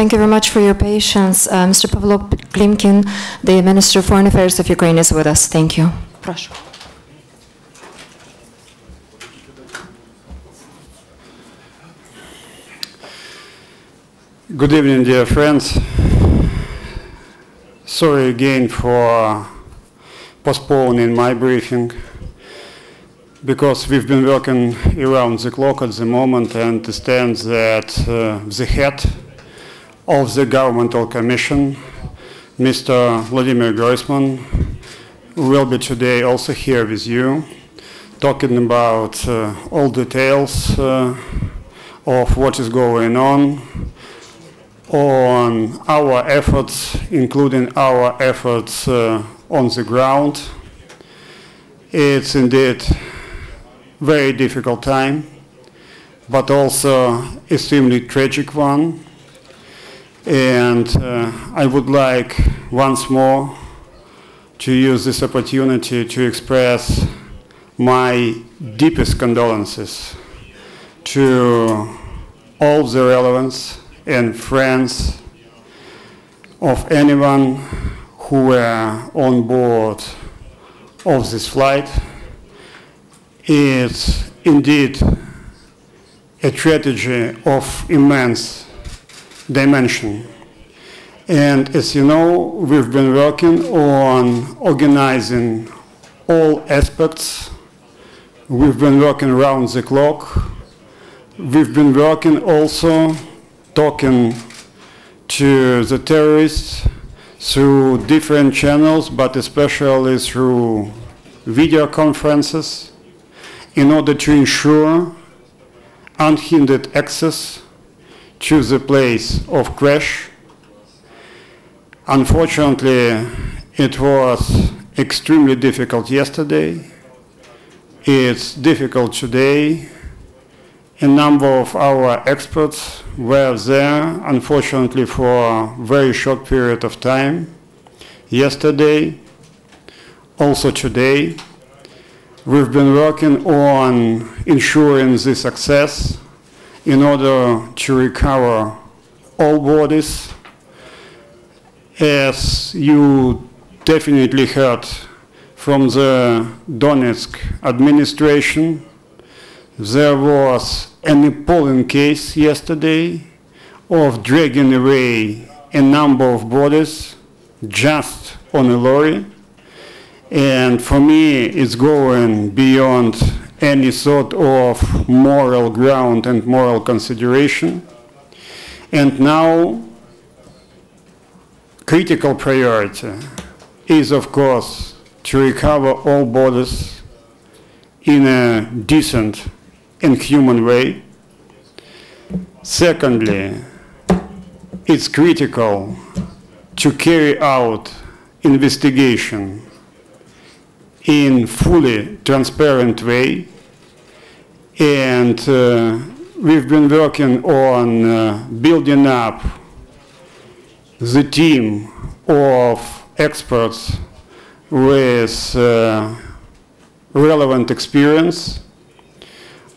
Thank you very much for your patience. Mr. Pavlo Klimkin, the Minister of Foreign Affairs of Ukraine, is with us. Thank you. Прошу. Good evening, dear friends. Sorry again for postponing my briefing, because we've been working around the clock at the moment and understand that the head of the governmental commission, Mr. Vladimir Groisman, will be today also here with you, talking about all details of what is going on our efforts, including our efforts on the ground. It's indeed very difficult time, but also extremely tragic one. And I would like once more to use this opportunity to express my deepest condolences to all the relevant and friends of anyone who were on board of this flight. It's indeed a tragedy of immense dimension. And as you know, we've been working on organizing all aspects. We've been working around the clock. We've been working also talking to the terrorists through different channels, but especially through video conferences, in order to ensure unhindered access to the place of crash. Unfortunately, it was extremely difficult yesterday. It's difficult today. A number of our experts were there, unfortunately, for a very short period of time. Yesterday, also today, we've been working on ensuring the success in order to recover all bodies. As you definitely heard from the Donetsk administration, there was an appalling case yesterday of dragging away a number of bodies just on a lorry. And for me, it's going beyond any sort of moral ground and moral consideration. And now, critical priority is, of course, to recover all bodies in a decent and human way. Secondly, it's critical to carry out investigation in fully transparent way. And we've been working on building up the team of experts with relevant experience.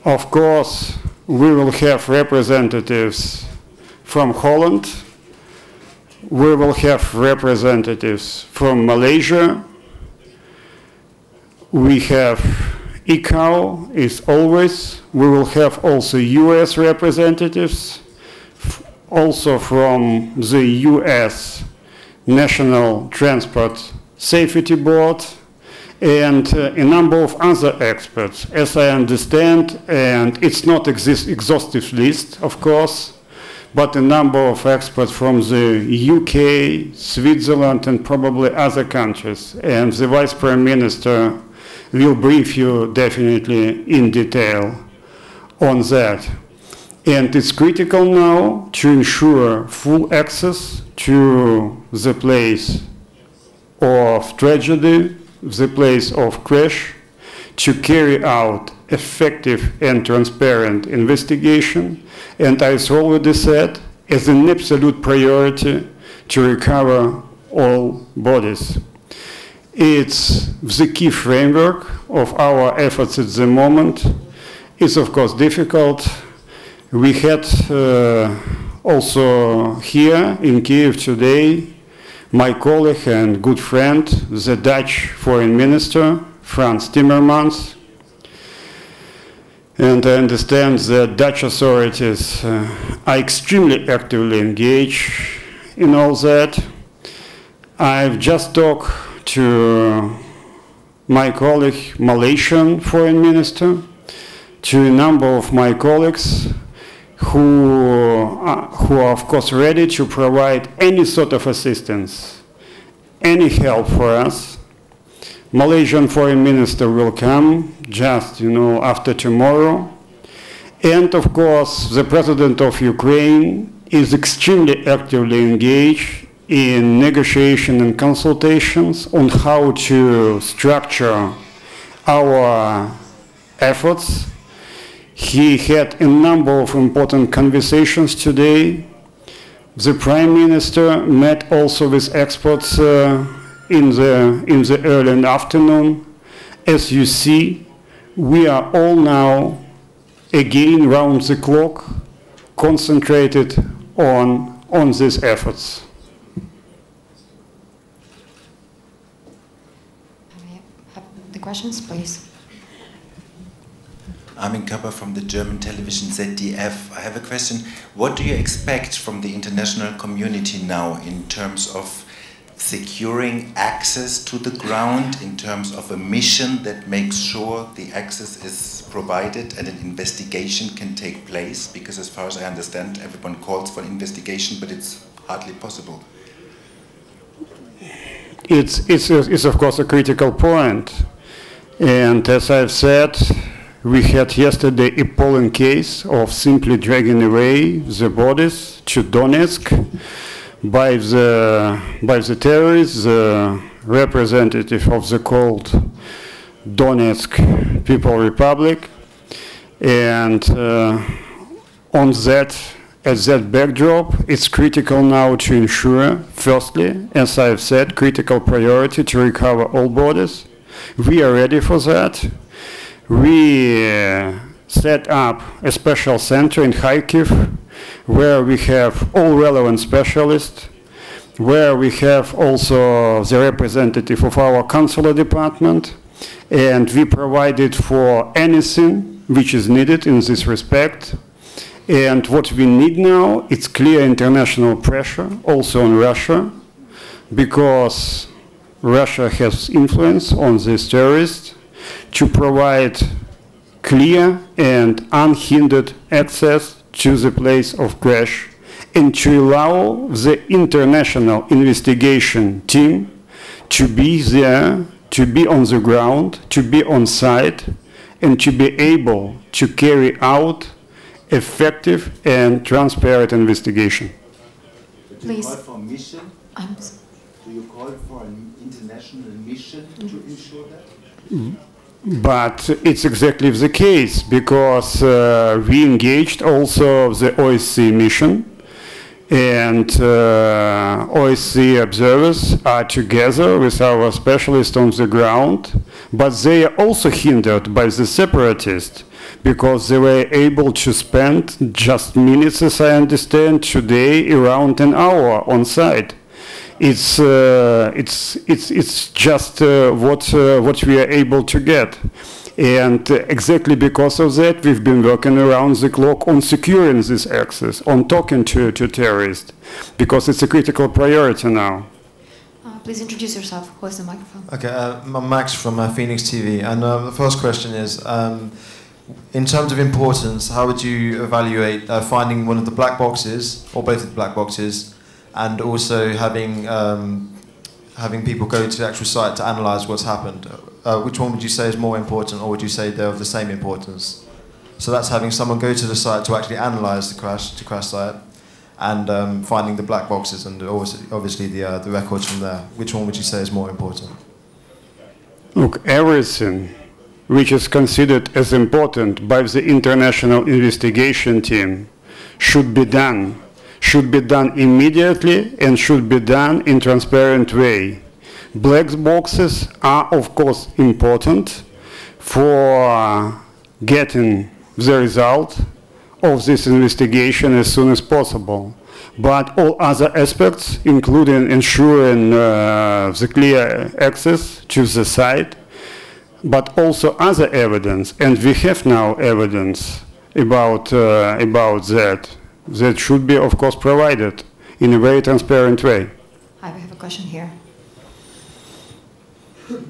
Of course, we will have representatives from Holland. We will have representatives from Malaysia. We have ICAO, as always. We will have also US representatives, also from the US National Transport Safety Board, and a number of other experts, as I understand, and it's not exhaustive list, of course, but a number of experts from the UK, Switzerland, and probably other countries. And the Vice Prime Minister will brief you definitely in detail on that. And it's critical now to ensure full access to the place of tragedy, the place of crash, to carry out effective and transparent investigation, and as already said, as an absolute priority to recover all bodies. It's the key framework of our efforts at the moment. It's of course difficult. We had also here in Kiev today, my colleague and good friend, the Dutch Foreign Minister, Frans Timmermans. And I understand that Dutch authorities are extremely actively engaged in all that. I've just talked to my colleague, Malaysian Foreign Minister, to a number of my colleagues who are of course ready to provide any sort of assistance, any help for us. Malaysian Foreign Minister will come just, after tomorrow. And of course, the President of Ukraine is extremely actively engaged in negotiation and consultations on how to structure our efforts. He had a number of important conversations today. The Prime Minister met also with experts in the early afternoon. As you see, we are all now again round the clock concentrated on these efforts. The questions, please. Armin Kapper from the German television ZDF. I have a question. What do you expect from the international community now in terms of securing access to the ground, in terms of a mission that makes sure the access is provided and an investigation can take place? Because as far as I understand, everyone calls for an investigation, but it's hardly possible. It's of course a critical point. And as I've said, we had yesterday a polling case of simply dragging away the bodies to Donetsk by the terrorists, the representative of the called Donetsk People Republic. And on that, as that backdrop, it's critical now to ensure, firstly, as I've said, critical priority to recover all bodies. We are ready for that. We set up a special center in Kharkiv where we have all relevant specialists, where we have also the representative of our consular department, and we provided for anything which is needed in this respect. And what we need now, it's clear international pressure also on Russia, because Russia has influence on these terrorists, to provide clear and unhindered access to the place of crash, and to allow the international investigation team to be there, to be on the ground, to be on site, and to be able to carry out effective and transparent investigation. Do you call for a mission? Do you call for an international mission to ensure that? But it's exactly the case, because we engaged also the OSCE mission, and OSCE observers are together with our specialists on the ground, but they are also hindered by the separatists, because they were able to spend just minutes, as I understand, today around an hour on site. It's just what we are able to get. And exactly because of that, we've been working around the clock on securing this access, on talking to terrorists, because it's a critical priority now. Please introduce yourself. Who has the microphone? Okay, I'm Max from Phoenix TV. And the first question is, in terms of importance, how would you evaluate finding one of the black boxes, or both of the black boxes, and also having people go to the actual site to analyse what's happened? Which one would you say is more important, or would you say they're of the same importance? So that's having someone go to the site to actually analyse the crash site, and finding the black boxes and obviously the records from there. Which one would you say is more important? Look, everything which is considered as important by the international investigation team should be done immediately, and should be done in transparent way. Black boxes are of course important for getting the result of this investigation as soon as possible. but all other aspects, including ensuring the clear access to the site, but also other evidence, and we have now evidence about that should be, of course, provided in a very transparent way. I have a question here.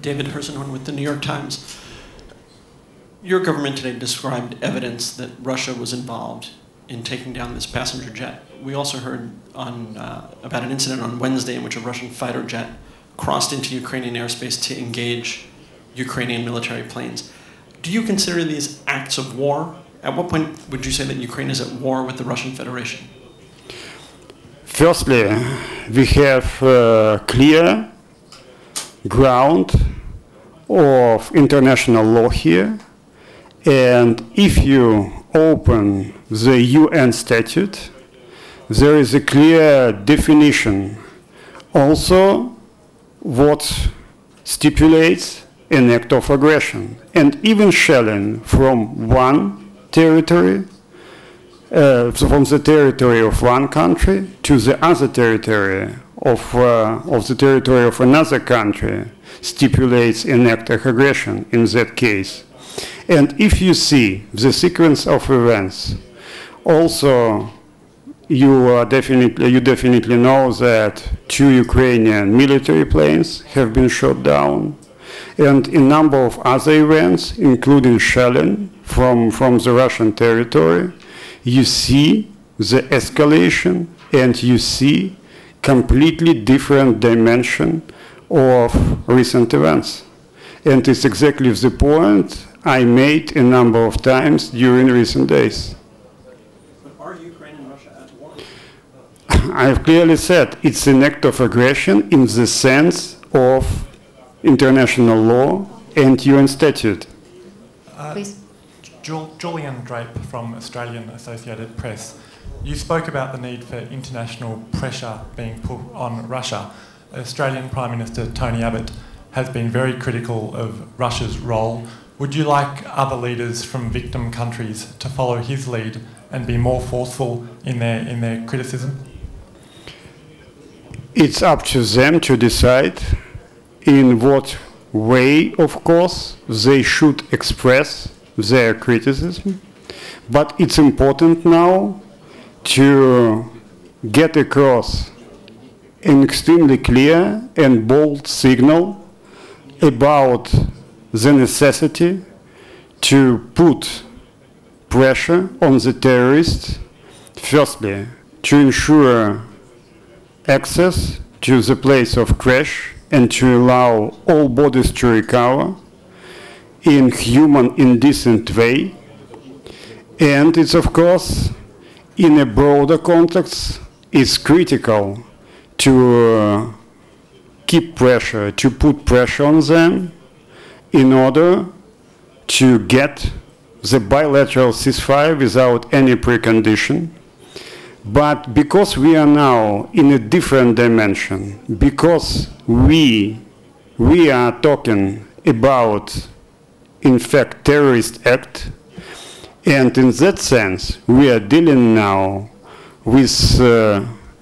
David Herzenhorn with the New York Times. Your government today described evidence that Russia was involved in taking down this passenger jet. We also heard about an incident on Wednesday in which a Russian fighter jet crossed into Ukrainian airspace to engage Ukrainian military planes. Do you consider these acts of war? At what point would you say that Ukraine is at war with the Russian Federation? Firstly, we have clear ground of international law here, and if you open the UN statute, there is a clear definition also what stipulates an act of aggression. And even shelling from one territory, from the territory of one country to the other territory of the territory of another country stipulates an act of aggression in that case. And if you see the sequence of events, also you definitely know that 2 Ukrainian military planes have been shot down, and a number of other events, including shelling from the Russian territory. You see the escalation, and you see completely different dimension of recent events. And it's exactly the point I made a number of times during recent days. But are Ukraine and Russia at war? I have clearly said it's an act of aggression in the sense of international law and UN statute. Please. Julian Drape from Australian Associated Press. You spoke about the need for international pressure being put on Russia. Australian Prime Minister Tony Abbott has been very critical of Russia's role. Would you like other leaders from victim countries to follow his lead and be more forceful in their criticism? It's up to them to decide in what way, of course, they should express their criticism. But it's important now to get across an extremely clear and bold signal about the necessity to put pressure on the terrorists, firstly, to ensure access to the place of crash and to allow all bodies to recover in human, indecent way. And it's, of course, in a broader context, it's critical to keep pressure, to put pressure on them in order to get the bilateral ceasefire without any precondition. But because we are now in a different dimension, because we are talking about, in fact, terrorist act, and in that sense, we are dealing now with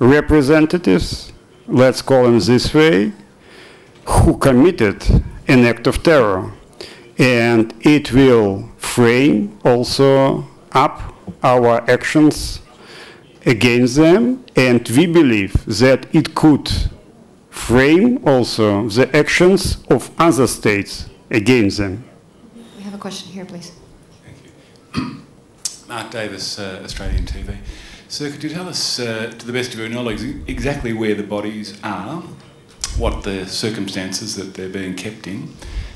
representatives, let's call them this way, who committed an act of terror. And it will frame also up our actions against them, and we believe that it could frame also the actions of other states against them. We have a question here, please. Thank you. Mark Davis, Australian TV. Sir, could you tell us, to the best of your knowledge, exactly where the bodies are, what the circumstances that they're being kept in,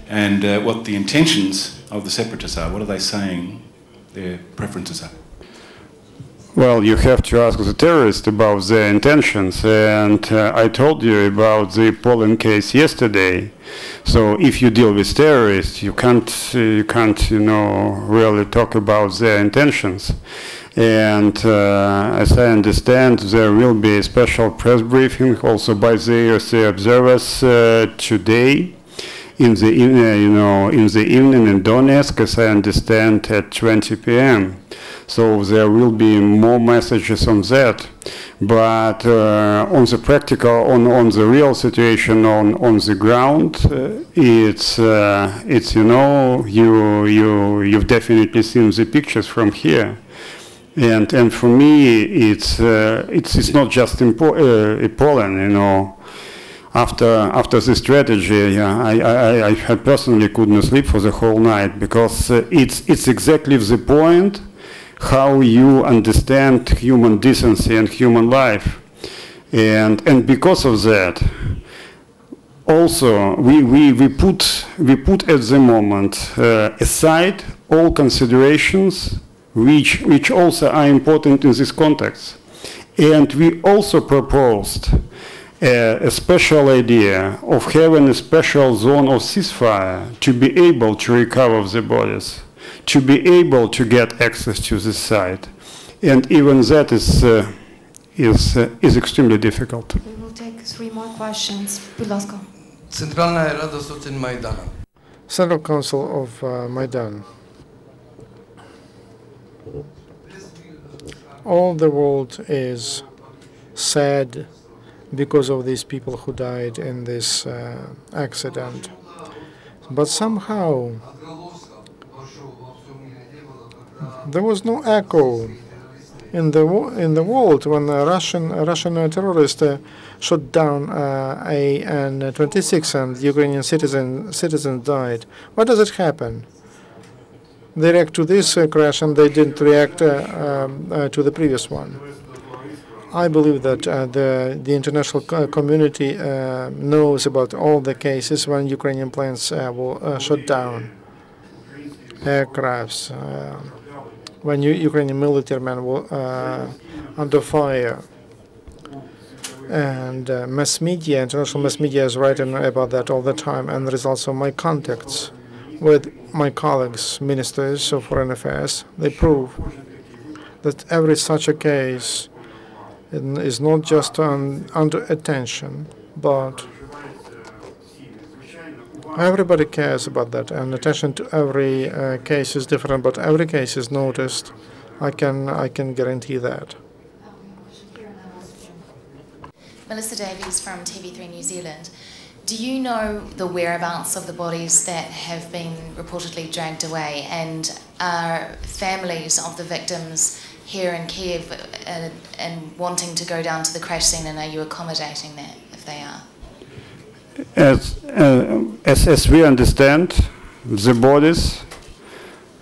and what the intentions of the separatists are? What are they saying their preferences are? Well, you have to ask the terrorists about their intentions, and I told you about the Poland case yesterday. So if you deal with terrorists, you can't, really talk about their intentions. And as I understand, there will be a special press briefing also by the ERC observers today in the evening in Donetsk, as I understand, at 20 p.m. So there will be more messages on that. But on the practical, on the real situation on the ground, it's you know, you've definitely seen the pictures from here. And for me, it's not just in Poland, you know. After this tragedy, I personally couldn't sleep for the whole night, because it's exactly the point how you understand human decency and human life, and because of that, also we put at the moment aside all considerations which also are important in this context, and we also proposed a special idea of having a special zone of ceasefire to be able to recover the bodies, to be able to get access to the site, and even that is extremely difficult. We will take 3 more questions. Будь ласка. Центральная Рада сотен Майдана. Central Council of Maidan. All the world is sad because of these people who died in this accident. But somehow there was no echo in the world when a Russian terrorist shot down a An-26 and Ukrainian citizen died. Why does it happen? They react to this crash and they didn't react to the previous one. I believe that the international community knows about all the cases when Ukrainian planes were shot down, aircrafts, when Ukrainian military men were under fire. And mass media, international mass media is writing about that all the time, and the results of my contacts with my colleagues, ministers of foreign affairs, they prove that every such a case is not just under attention, but everybody cares about that, and attention to every case is different, but every case is noticed. I can guarantee that. Melissa Davies from TV3 New Zealand. Do you know the whereabouts of the bodies that have been reportedly dragged away, and are families of the victims here in Kiev and wanting to go down to the crash scene, and are you accommodating that if they are? As we understand, the bodies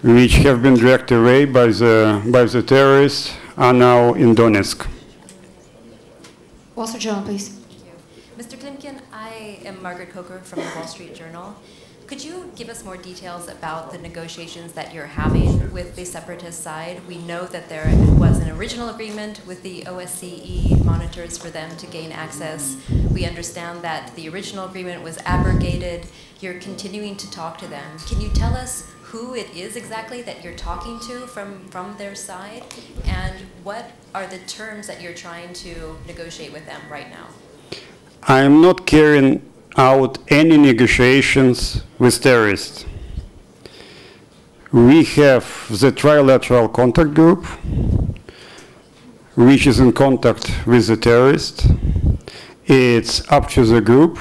which have been dragged away by the terrorists are now in Donetsk. Wall Street Journal, please. Mr. Klimkin, I am Margaret Coker from the Wall Street Journal. Could you give us more details about the negotiations that you're having with the separatist side? We know that there was an original agreement with the OSCE monitors for them to gain access. We understand that the original agreement was abrogated. You're continuing to talk to them. Can you tell us who it is exactly that you're talking to from their side? And what are the terms that you're trying to negotiate with them right now? I am not carrying out any negotiations with terrorists. We have the trilateral contact group, which is in contact with the terrorists. It's up to the group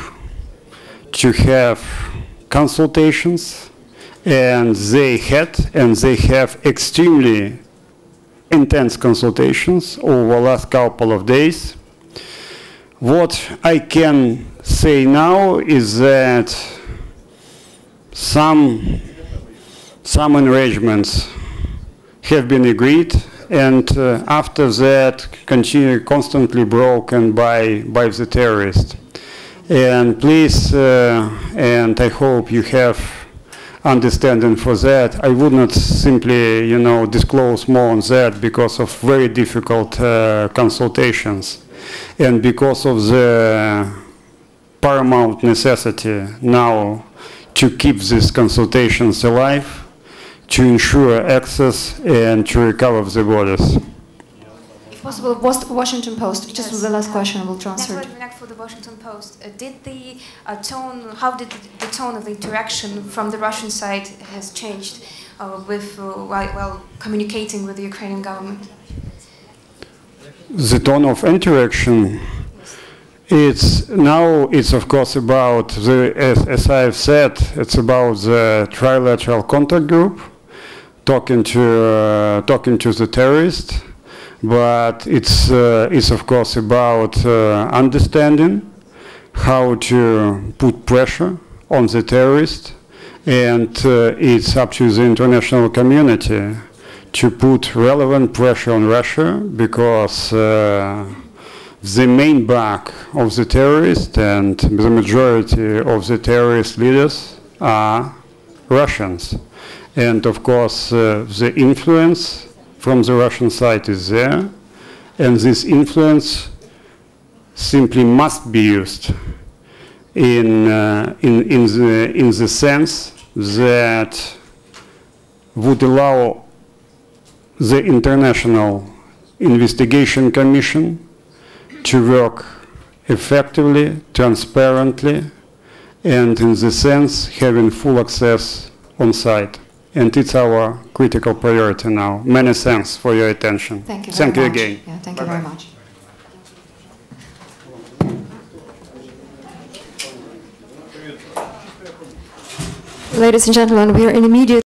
to have consultations, and they have extremely intense consultations over the last couple of days. What I can say now is that some arrangements have been agreed, and after that constantly broken by the terrorists. And please, and I hope you have understanding for that. I would not simply, disclose more on that because of very difficult consultations. And because of the paramount necessity now to keep these consultations alive, to ensure access and to recover the bodies. If possible, Washington Post, just the last question I will transfer. For the Washington Post, how did the tone of the interaction from the Russian side has changed while communicating with the Ukrainian government? The tone of interaction, it's of course about as I've said, it's about the trilateral contact group talking to the terrorist, but it's of course about understanding how to put pressure on the terrorist, and it's up to the international community to put relevant pressure on Russia, because the main back of the terrorists and the majority of the terrorist leaders are Russians. And of course, the influence from the Russian side is there, and this influence simply must be used in the sense that would allow the International Investigation Commission to work effectively, transparently, and in the sense having full access on site. And it's our critical priority now. Many thanks for your attention. Thank you very much. Thank you again. Yeah, thank you very much. Ladies and gentlemen, we are in immediate